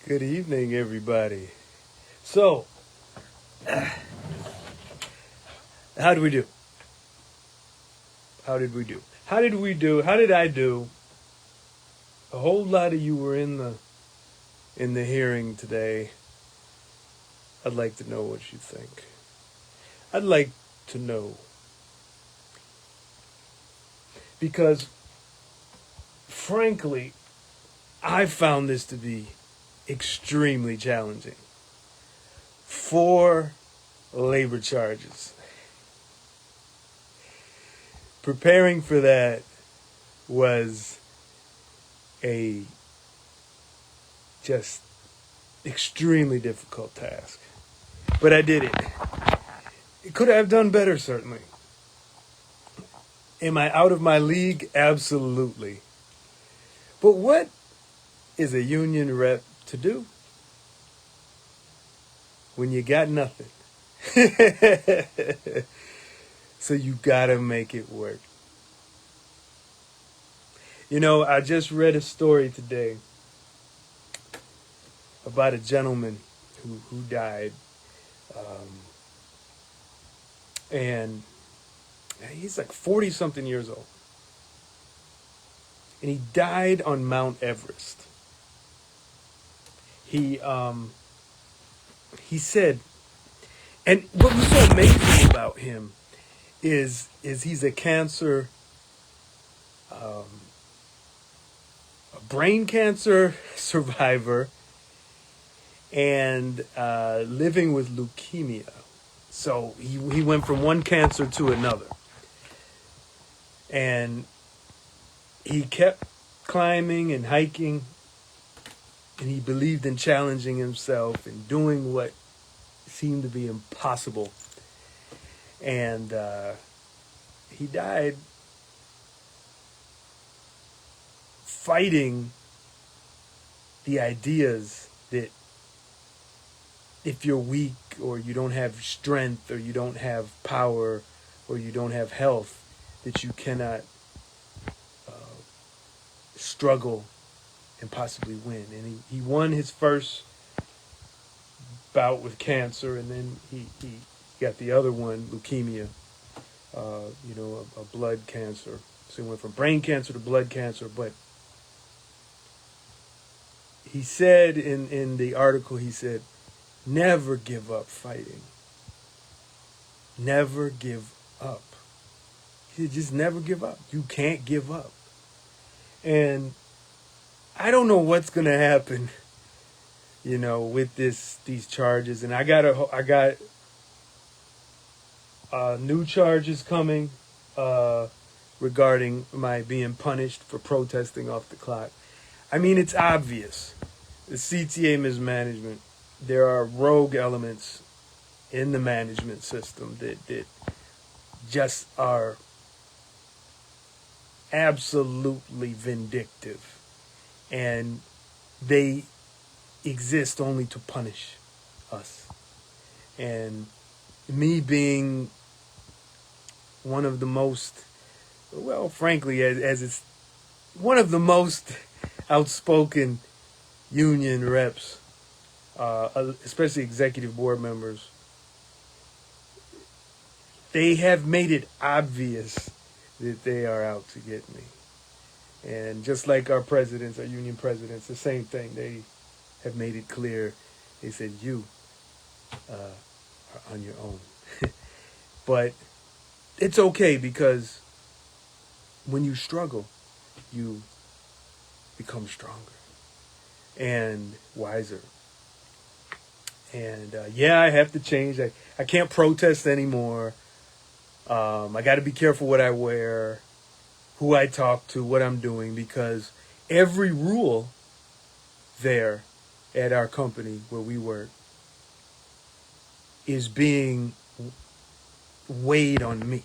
Good evening, everybody. So, how did we do? How did we do? How did we do? How did I do? A whole lot of you were in the hearing today. I'd like to know what you think. I'd like to know because, frankly, I found this to be extremely challenging. 4 labor charges. Preparing for that was a just extremely difficult task. But I did it. Could I have done better, certainly. Am I out of my league? Absolutely. But what is a union rep to do when you got nothing? So you gotta make it work. You know, I just read a story today about a gentleman who died. And he's like 40 something years old. And he died on Mount Everest. He said, and what was so amazing about him is he's a brain cancer survivor and living with leukemia. So he went from one cancer to another. And he kept climbing and hiking, and he believed in challenging himself and doing what seemed to be impossible. And he died fighting the ideas that if you're weak or you don't have strength or you don't have power or you don't have health, that you cannot struggle and possibly win. And he won his first bout with cancer, and then he got the other one, leukemia, a blood cancer. So he went from brain cancer to blood cancer. But he said in the article, he said, never give up fighting. Never give up. He said, just never give up. You can't give up. And I don't know what's going to happen, with these charges. And I got new charges coming regarding my being punished for protesting off the clock. I mean, it's obvious. The CTA mismanagement. There are rogue elements in the management system that just are absolutely vindictive, and they exist only to punish us. And me being one of the most, frankly, as it's one of the most outspoken union reps, especially executive board members, they have made it obvious that they are out to get me. And just like our presidents, our union presidents, the same thing. They have made it clear. They said, you are on your own. But it's okay, because when you struggle, you become stronger and wiser. And I have to change. I can't protest anymore. I got to be careful what I wear, who I talk to, what I'm doing, because every rule there at our company where we work is being weighed on me.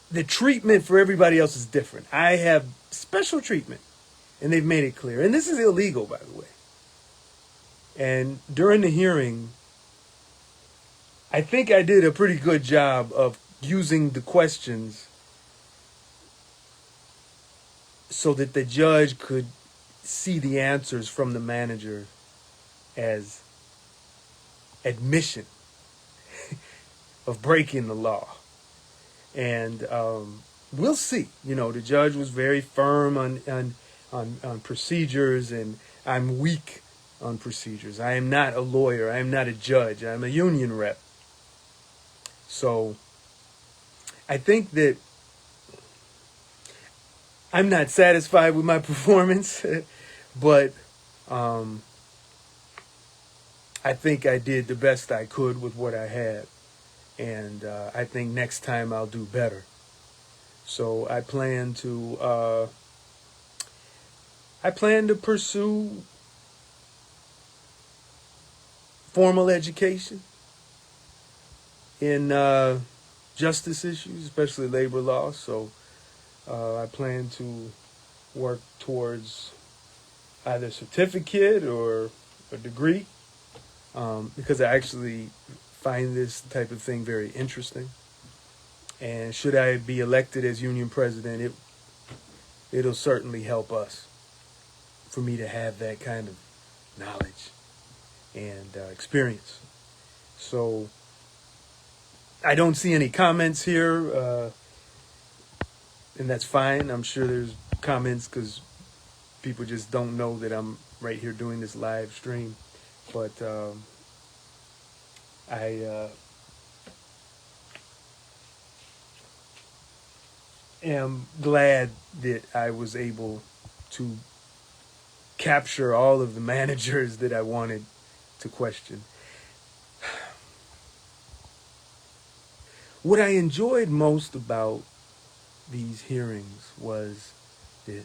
The treatment for everybody else is different. I have special treatment, and they've made it clear. And this is illegal, by the way. And during the hearing, I think I did a pretty good job of using the questions so that the judge could see the answers from the manager as admission of breaking the law. And we'll see. You know, the judge was very firm on procedures, and I'm weak on procedures. I am not a lawyer. I am not a judge. I'm a union rep. So I think that I'm not satisfied with my performance, but I think I did the best I could with what I had. And I think next time I'll do better. So I plan to pursue formal education in justice issues, especially labor law. So I plan to work towards either a certificate or a degree, because I actually find this type of thing very interesting. And should I be elected as union president, it'll certainly help us, for me to have that kind of knowledge and experience. So I don't see any comments here, and that's fine. I'm sure there's comments because people just don't know that I'm right here doing this live stream. But I am glad that I was able to capture all of the managers that I wanted to question. What I enjoyed most about these hearings was that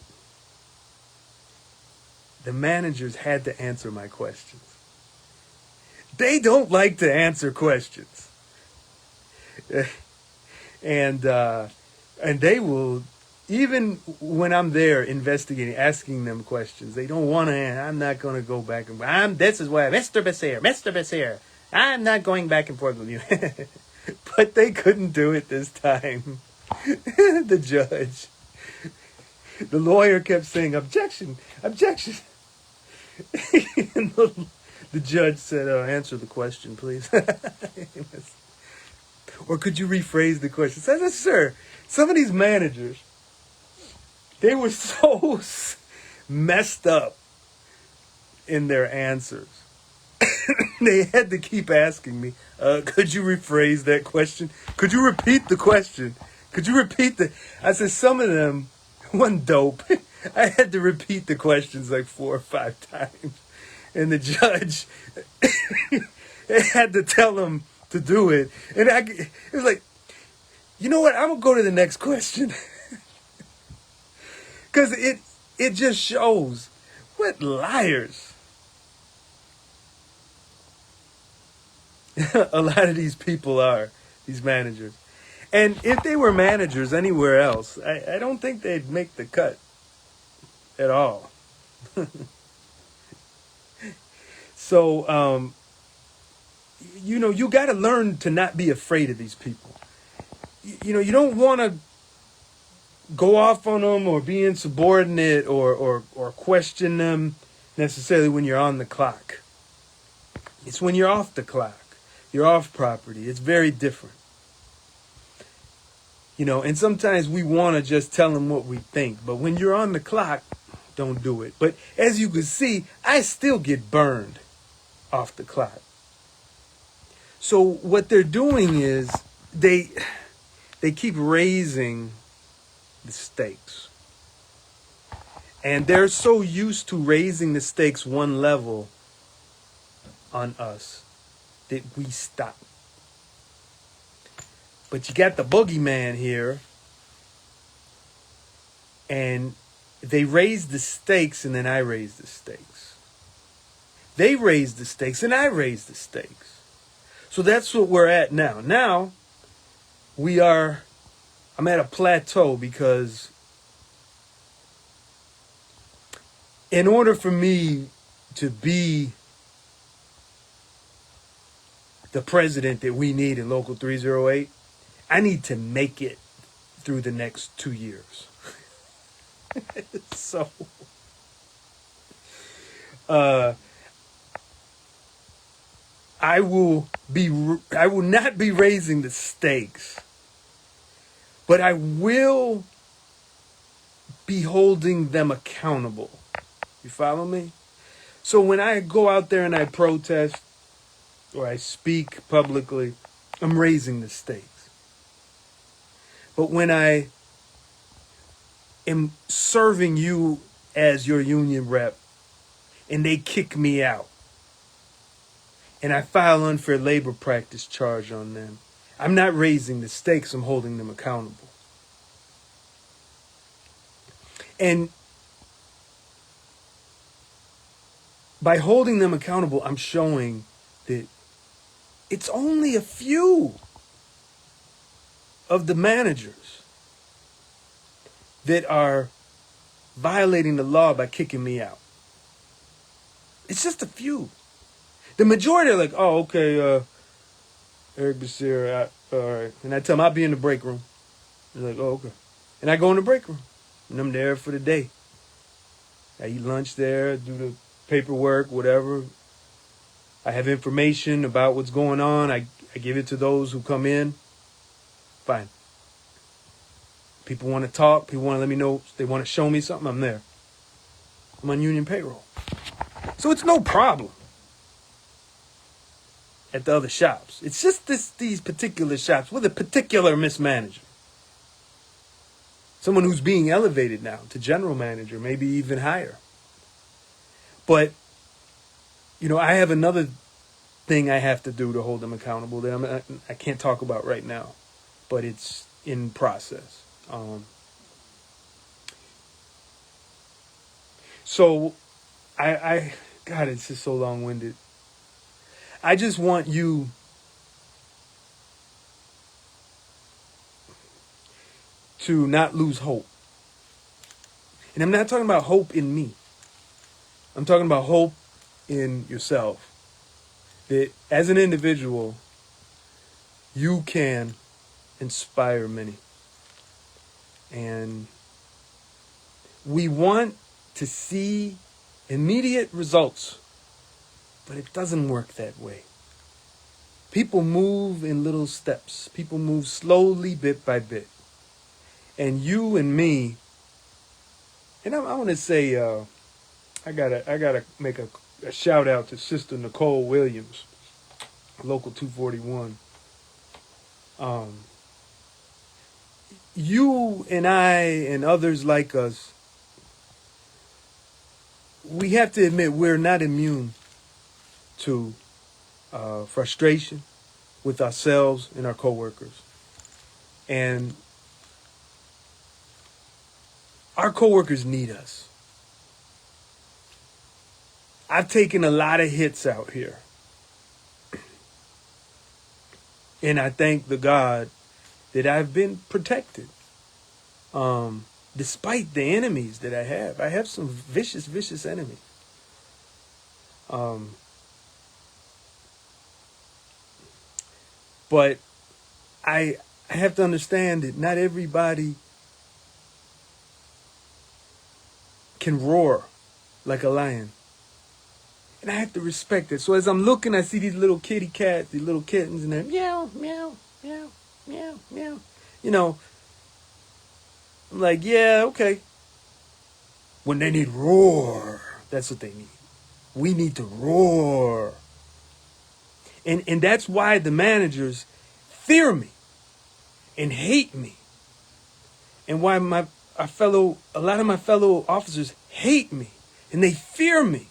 the managers had to answer my questions. They don't like to answer questions. And they will, even when I'm there investigating, asking them questions, they don't want to. I'm not going to go back and. This is why, Mr. Basir, I'm not going back and forth with you. But they couldn't do it this time. The judge, the lawyer kept saying, objection. And the judge said, answer the question, please. Or could you rephrase the question? I said, sir, some of these managers, they were so messed up in their answers. They had to keep asking me, could you rephrase that question? Could you repeat the question? Could you repeat I said, some of them, one dope. I had to repeat the questions like 4 or 5 times. And the judge had to tell him to do it. And it was like, you know what? I'm going to go to the next question. Because it just shows what liars a lot of these people are, these managers. And if they were managers anywhere else, I don't think they'd make the cut at all. So, you got to learn to not be afraid of these people. You don't want to go off on them or be insubordinate or question them necessarily when you're on the clock. It's when you're off the clock. You're off property. It's very different. And sometimes we want to just tell them what we think. But when you're on the clock, don't do it. But as you can see, I still get burned off the clock. So what they're doing is they keep raising the stakes. And they're so used to raising the stakes one level on us that we stop. But you got the boogeyman here, and they raise the stakes, and then I raise the stakes. They raise the stakes, and I raise the stakes. So that's what we're at now. Now, I'm at a plateau because in order for me to be the president that we need in Local 308, I need to make it through the next 2 years. So uh, I will not be raising the stakes, but I will be holding them accountable. You follow me? So when I go out there and I protest or I speak publicly, I'm raising the stakes. But when I am serving you as your union rep and they kick me out and I file unfair labor practice charge on them, I'm not raising the stakes, I'm holding them accountable. And by holding them accountable, I'm showing that it's only a few of the managers that are violating the law by kicking me out. It's just a few. The majority are like, oh, okay, Eric Becerra, all right. And I tell them I'll be in the break room. They're like, oh, okay. And I go in the break room, and I'm there for the day. I eat lunch there, do the paperwork, whatever. I have information about what's going on. I give it to those who come in. Fine. People want to talk. People want to let me know. They want to show me something. I'm there. I'm on union payroll. So it's no problem at the other shops. It's just these particular shops with a particular mismanager. Someone who's being elevated now to general manager, maybe even higher. But, you know, I have another thing I have to do to hold them accountable that I can't talk about right now, but it's in process. So God, it's just so long-winded. I just want you to not lose hope. And I'm not talking about hope in me. I'm talking about hope in yourself. That as an individual, you can inspire many. And we want to see immediate results, but it doesn't work that way. People move in little steps. People move slowly, bit by bit. And you and me, and I want to say, I gotta make a shout out to Sister Nicole Williams, Local 241. You and I and others like us, we have to admit we're not immune to frustration with ourselves and our coworkers. And our coworkers need us. I've taken a lot of hits out here. And I thank the God that I've been protected. Despite the enemies that I have. I have some vicious, vicious enemies. But I have to understand that not everybody can roar like a lion. And I have to respect it. So as I'm looking, I see these little kitty cats, these little kittens, and they're meow, meow, meow, meow, meow. You know, I'm like, yeah, okay. When they need roar, that's what they need. We need to roar. And that's why the managers fear me and hate me. And why a lot of my fellow officers hate me and they fear me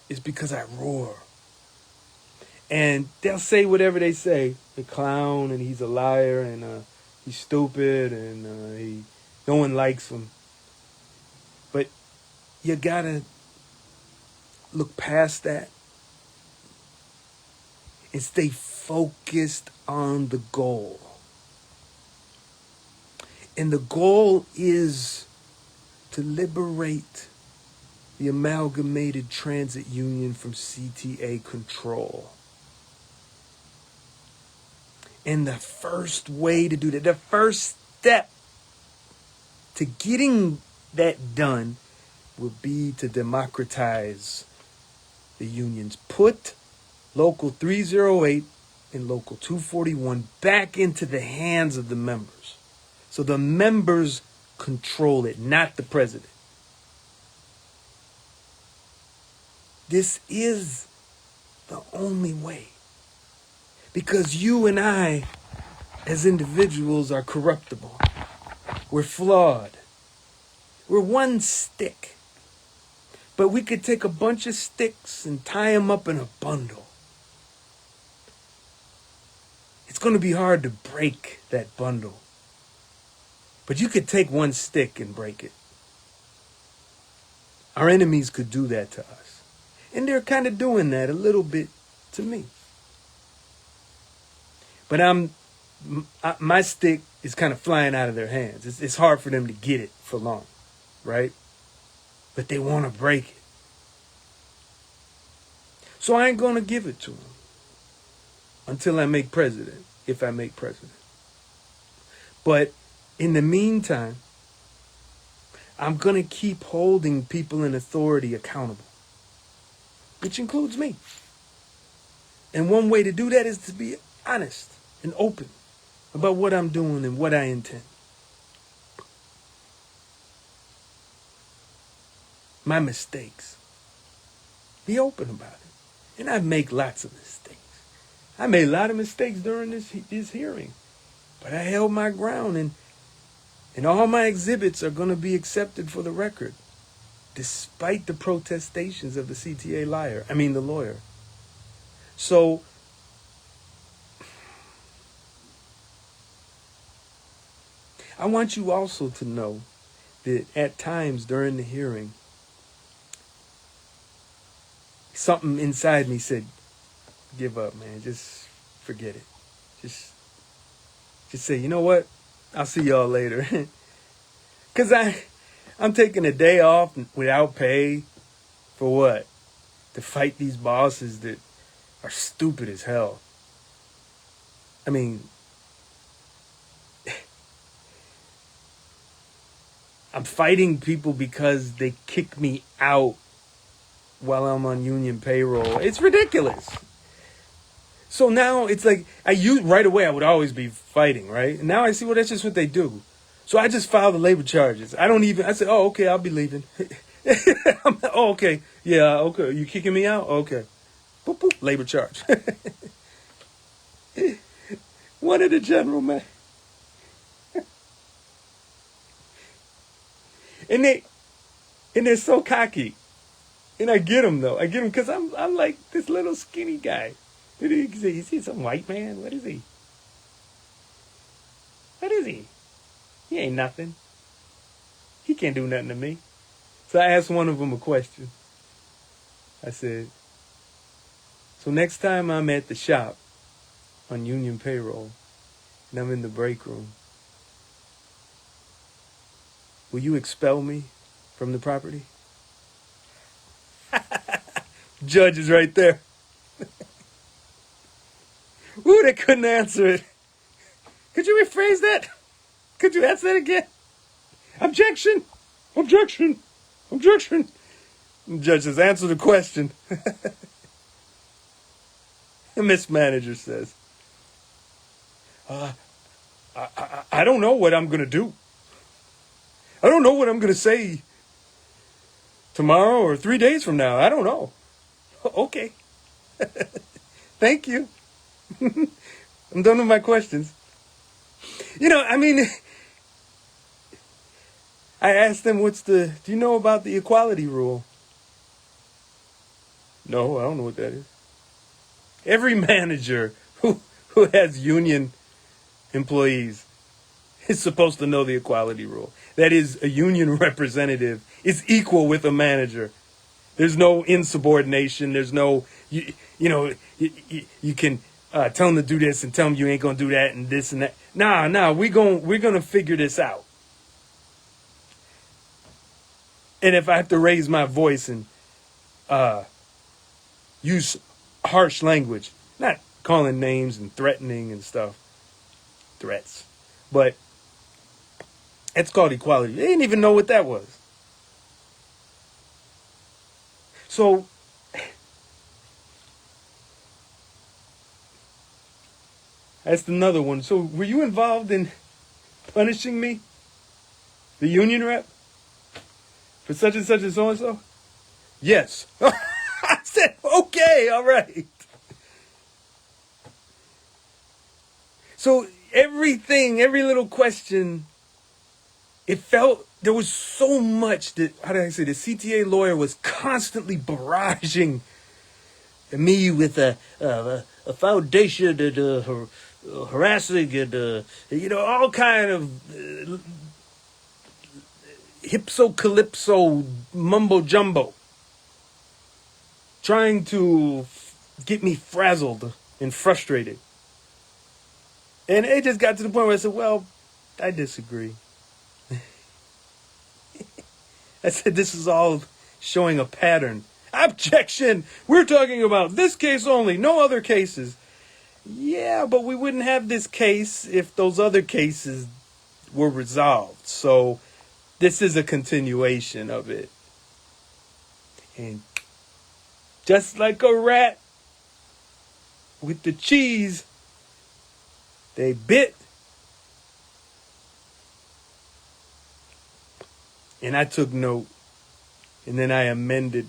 is because I roar. And they'll say whatever they say. The clown, and he's a liar, and he's stupid, and no one likes him. But you gotta look past that and stay focused on the goal. And the goal is to liberate the Amalgamated Transit Union from CTA control. And the first way to do that, the first step to getting that done will be to democratize the unions. Put Local 308 and Local 241 back into the hands of the members. So the members control it, not the president. This is the only way. Because you and I, as individuals, are corruptible. We're flawed. We're one stick. But we could take a bunch of sticks and tie them up in a bundle. It's going to be hard to break that bundle. But you could take one stick and break it. Our enemies could do that to us. And they're kind of doing that a little bit to me. But my stick is kind of flying out of their hands. It's hard for them to get it for long, right? But they want to break it. So I ain't going to give it to them until I make president, if I make president. But in the meantime, I'm going to keep holding people in authority accountable, which includes me. And one way to do that is to be honest and open about what I'm doing and what I intend. My mistakes. Be open about it. And I make lots of mistakes. I made a lot of mistakes during this hearing. But I held my ground, and all my exhibits are going to be accepted for the record, despite the protestations of the CTA the lawyer. So I want you also to know that at times during the hearing, something inside me said, give up, man. Just forget it. Just say, you know what? I'll see y'all later. Because I'm taking a day off without pay for what? To fight these bosses that are stupid as hell. I mean, I'm fighting people because they kick me out while I'm on union payroll. It's ridiculous. So now it's like, right away I would always be fighting, right? And now I see, well, that's just what they do. So I just file the labor charges. I said, oh, okay, I'll be leaving. Oh, okay. Yeah, okay. You kicking me out? Okay. Boop, boop, labor charge. One of the general man. And they're so cocky. And I get them though. I get them because I'm like this little skinny guy. Is he some white man? What is he? What is he? He ain't nothing. He can't do nothing to me. So I asked one of them a question. I said, so next time I'm at the shop on union payroll and I'm in the break room, will you expel me from the property? Judge is right there. Ooh, they couldn't answer it. Could you rephrase that? Could you answer that again? Objection! Objection! Objection! The judge says, answer the question. The Miss Manager says, I don't know what I'm going to do. I don't know what I'm going to say tomorrow or 3 days from now. I don't know. Okay. Thank you. I'm done with my questions. I asked them, do you know about the equality rule? No, I don't know what that is. Every manager who has union employees is supposed to know the equality rule. That is, a union representative is equal with a manager. There's no insubordination. There's no, you can tell them to do this and tell them you ain't going to do that and this and that. Nah, we're going to figure this out. And if I have to raise my voice and use harsh language, not calling names and threatening and stuff, threats, but it's called equality. They didn't even know what that was. So that's another one. So were you involved in punishing me, the union rep, for such and so and so? Yes. I said, okay, all right. So everything, every little question, it felt there was so much that, how did I say, the CTA lawyer was constantly barraging me with a foundation and harassing and, all kind of hypso calypso mumbo jumbo, trying to get me frazzled and frustrated. And it just got to the point where I said, well, I disagree. I said, this is all showing a pattern. Objection! We're talking about this case only, no other cases. Yeah, but we wouldn't have this case if those other cases were resolved. So this is a continuation of it. And just like a rat with the cheese, they bit. And I took note. And then I amended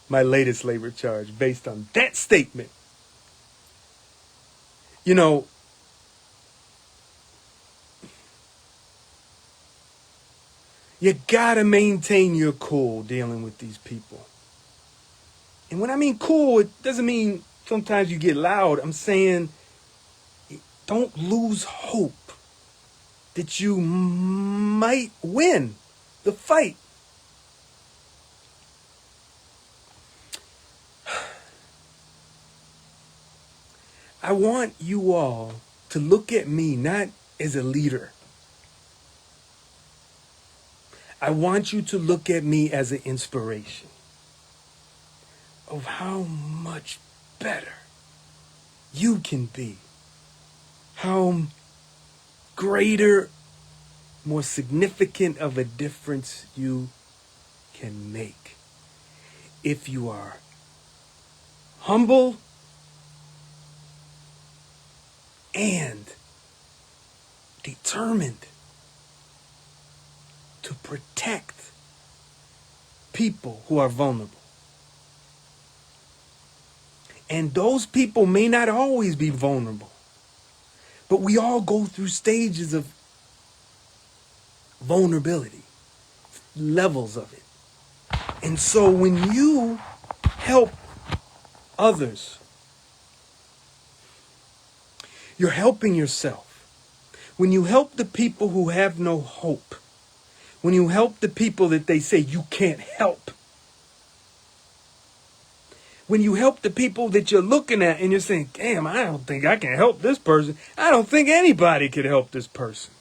my latest labor charge based on that statement. You know, you gotta maintain your cool dealing with these people. And when I mean cool, it doesn't mean sometimes you get loud. I'm saying don't lose hope that you might win the fight. I want you all to look at me not as a leader. I want you to look at me as an inspiration of how much better you can be. How greater, more significant of a difference you can make. If you are humble and determined to protect people who are vulnerable. And those people may not always be vulnerable, but we all go through stages of vulnerability, levels of it. And so when you help others, you're helping yourself. When you help the people who have no hope, when you help the people that they say you can't help, when you help the people that you're looking at and you're saying, damn, I don't think I can help this person. I don't think anybody could help this person.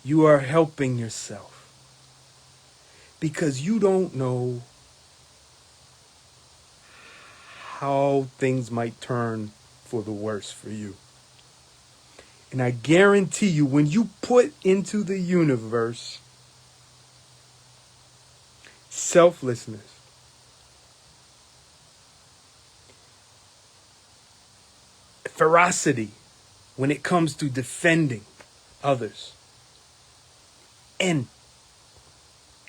You are helping yourself because you don't know how things might turn for the worse for you. And I guarantee you, when you put into the universe selflessness, ferocity when it comes to defending others, and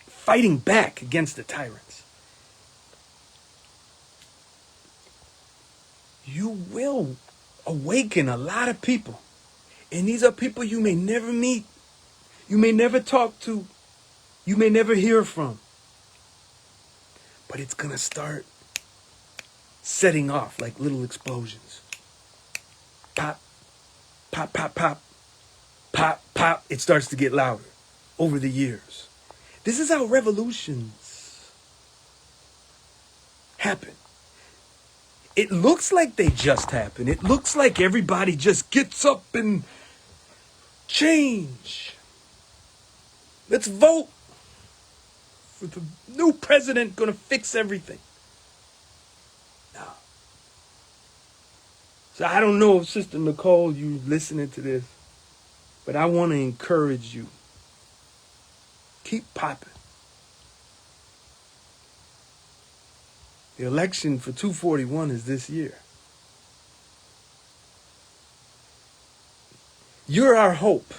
fighting back against the tyrants, you will awaken a lot of people. And these are people you may never meet, you may never talk to, you may never hear from. But it's going to start setting off like little explosions. Pop, pop, pop, pop, pop, pop. It starts to get louder over the years. This is how revolutions happen. It looks like they just happen. It looks like everybody just gets up and change. Let's vote for the new president gonna fix everything. No. So I don't know if Sister Nicole, you listening to this, but I want to encourage you Keep popping. The election for 241 is this year. You're our hope.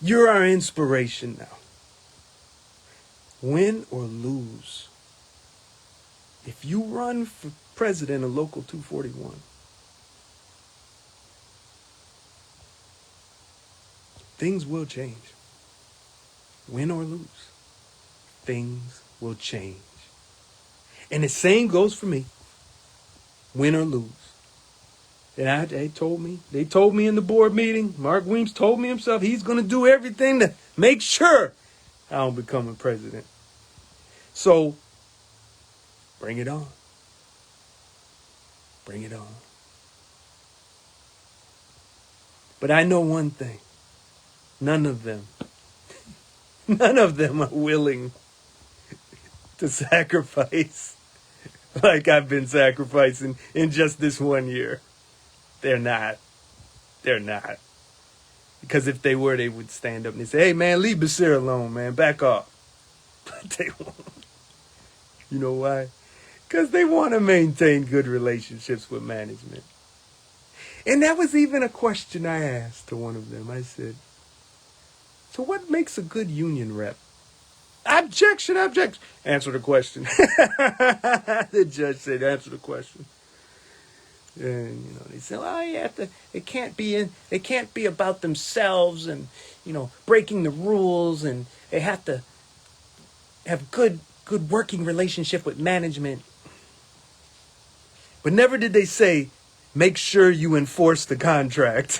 You're our inspiration now. Win or lose, if you run for president of Local 241, things will change. Win or lose, things will change. And the same goes for me. Win or lose. And they told me in the board meeting, Mark Weems told me himself, he's going to do everything to make sure I don't become a president. So, bring it on. Bring it on. But I know one thing. None of them are willing to sacrifice like I've been sacrificing in just this 1 year. They're not. Because if they were, they would stand up and say, hey, man, leave Basir alone, man. Back off. But they won't. You know why? Because they want to maintain good relationships with management. And that was even a question I asked to one of them. I said, so what makes a good union rep? Objection. Answer the question. The judge said, answer the question. And they said, "Oh, it can't be about themselves and breaking the rules, and they have to have good working relationship with management." But never did they say, "Make sure you enforce the contract."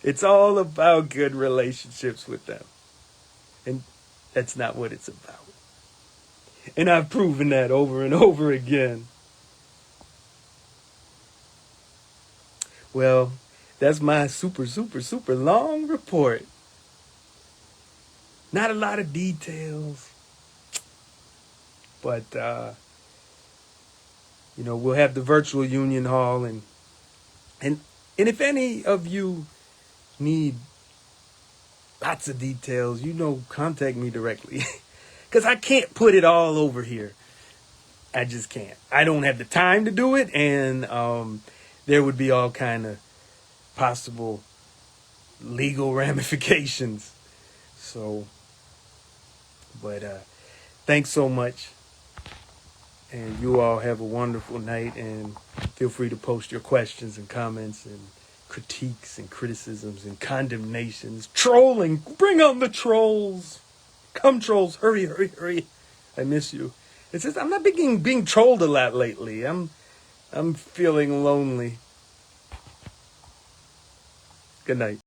It's all about good relationships with them, and that's not what it's about. And I've proven that over and over again. Well, that's my super long report. Not a lot of details. But, we'll have the virtual union hall. And if any of you need lots of details, contact me directly. Because I can't put it all over here. I just can't. I don't have the time to do it, and there would be all kind of possible legal ramifications. So, but thanks so much, and you all have a wonderful night, and feel free to post your questions and comments and critiques and criticisms and condemnations. Trolling, bring on the trolls. Come, trolls, hurry. I miss you. It's just I'm not being trolled a lot lately. I'm feeling lonely. Good night.